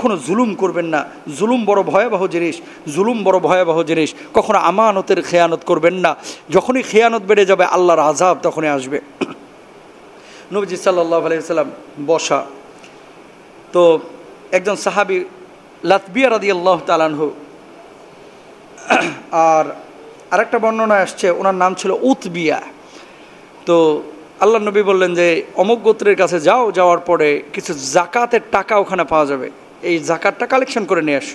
কখনো জুলুম করবেন না, জুলুম বড় ভয়াবহ জিনিস, জুলুম বড় ভয়াবহ জিনিস। কখনো আমানতের খেয়ানত করবেন না, যখনই খেয়ানত বেড়ে যাবে আল্লাহর আযাব তখনই আসবে। নবীজি সাল্লাল্লাহু আলাইহি ওয়াসাল্লাম বসা, তো একজন সাহাবী লাতবিয়া রাদিয়াল্লাহু তাআলা আনহু, আর আরেকটা বর্ণনা আসছে ওনার নাম ছিল উতবিয়া। তো আল্লাহ নবী বললেন যে অমুক গোত্রের কাছে যাও, যাওয়ার পরে কিছু জাকাতের টাকা ওখানে পাওয়া যাবে, এই জাকাতটা কালেকশন করে নিয়ে আস।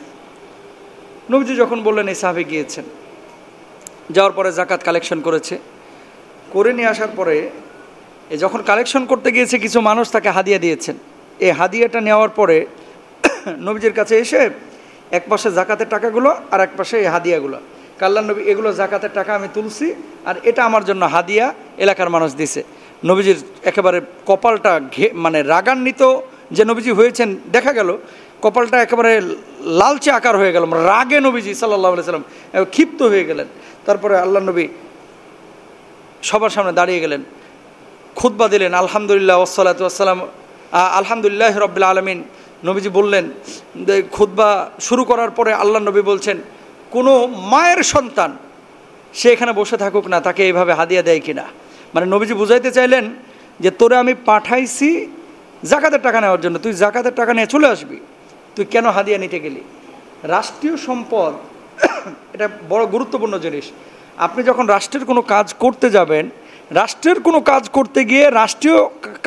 নবীজি যখন বললেন এই সাহাবী গিয়েছেন, যাওয়ার পরে জাকাত কালেকশন করেছে, করে নিয়ে আসার পরে যখন কালেকশন করতে গিয়েছে কিছু মানুষ তাকে হাদিয়া দিয়েছেন। এই হাদিয়াটা নেওয়ার পরে নবীজির কাছে এসে এক পাশে জাকাতের টাকাগুলো আর এক পাশে এই হাদিয়াগুলো, আল্লাহর নবী এগুলো জাকাতের টাকা আমি তুলছি আর এটা আমার জন্য হাদিয়া এলাকার মানুষ দিছে। নবীজির একেবারে কপালটা মানে রাগান্বিত যে নবীজি হয়েছেন দেখা গেল, কপালটা একেবারে লালচে আকার হয়ে গেল, রাগে নবীজি সাল্লাল্লাহু আলাইহি সাল্লাম ক্ষিপ্ত হয়ে গেলেন। তারপরে আল্লাহর নবী সবার সামনে দাঁড়িয়ে গেলেন, খুতবা দিলেন, আলহামদুলিল্লাহ ওয়াসসালাতু ওয়াসসালাম আলহামদুলিল্লাহি রাব্বিল আলামিন। নবীজি বললেন, খুতবা শুরু করার পরে আল্লাহর নবী বলছেন, কোনো মায়ের সন্তান সে এখানে বসে থাকুক না, তাকে এইভাবে হাদিয়া দেয় কিনা। মানে নবীজি বুঝাইতে চাইলেন যে তোরে আমি পাঠাইছি জাকাতের টাকা নেওয়ার জন্য, তুই জাকাতের টাকা নিয়ে চলে আসবি, তুই কেন হাদিয়া নিতে গেলি? রাষ্ট্রীয় সম্পদ এটা বড় গুরুত্বপূর্ণ জিনিস। আপনি যখন রাষ্ট্রের কোনো কাজ করতে যাবেন, রাষ্ট্রের কোনো কাজ করতে গিয়ে রাষ্ট্রীয়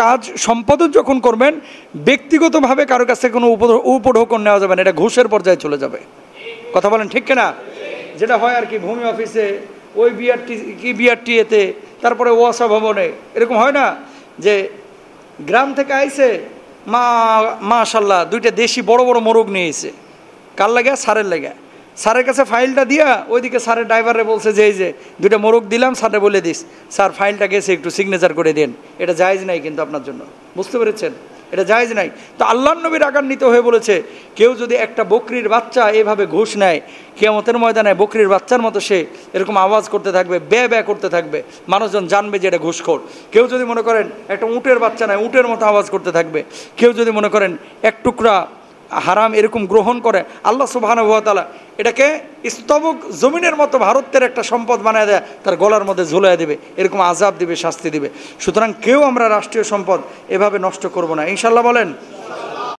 কাজ সম্পাদন যখন করবেন, ব্যক্তিগতভাবে কারো কাছ থেকে কোনো উপঢৌকন নেওয়া যাবে না, এটা ঘুষের পর্যায়ে চলে যাবে। কথা বলেন ঠিক কিনা? যেটা হয় আর কি, ভূমি অফিসে, ওই বিআরটি এতে, তারপরে ওয়াসা ভবনে, এরকম হয় না যে গ্রাম থেকে আইছে মাশাল্লাহ দুইটা দেশি বড় বড় মোরগ নিয়ে এসে, কার লাগে? স্যারের লাগে। স্যারের কাছে ফাইলটা দিয়া ওইদিকে স্যারের ড্রাইভারে বলছে যে এই যে দুইটা মোরগ দিলাম, স্যারে বলে দিস স্যার ফাইলটা গেছে একটু সিগনেচার করে দেন। এটা জায়েজ নাই কিন্তু আপনার জন্য, বুঝতে পেরেছেন? এটা জায়েজ নাই। তো আল্লাহর নবী রাগান্বিত হয়ে বলেছে, কেউ যদি একটা বকরির বাচ্চা এভাবে ঘুষ নেয়, কিয়ামতের ময়দানে বকরির বাচ্চার মতো সে এরকম আওয়াজ করতে থাকবে, ব্যয় করতে থাকবে, মানুষজন জানবে যে এটা ঘুষখোর। কেউ যদি মনে করেন একটা উটের বাচ্চা নেয়, উটের মতো আওয়াজ করতে থাকবে। কেউ যদি মনে করেন এক টুকরা হারাম এরকম গ্রহণ করে, আল্লাহ সুবহানাহু ওয়া তাআলা এটাকে স্তবক জমিনের মতো ভারতের একটা সম্পদ বানায় দেয়, তার গলার মধ্যে ঝুলাইয়া দেবে, এরকম আযাব দিবে, শাস্তি দিবে। সুতরাং কেউ আমরা রাষ্ট্রীয় সম্পদ এভাবে নষ্ট করব না, ইনশাআল্লাহ বলেন।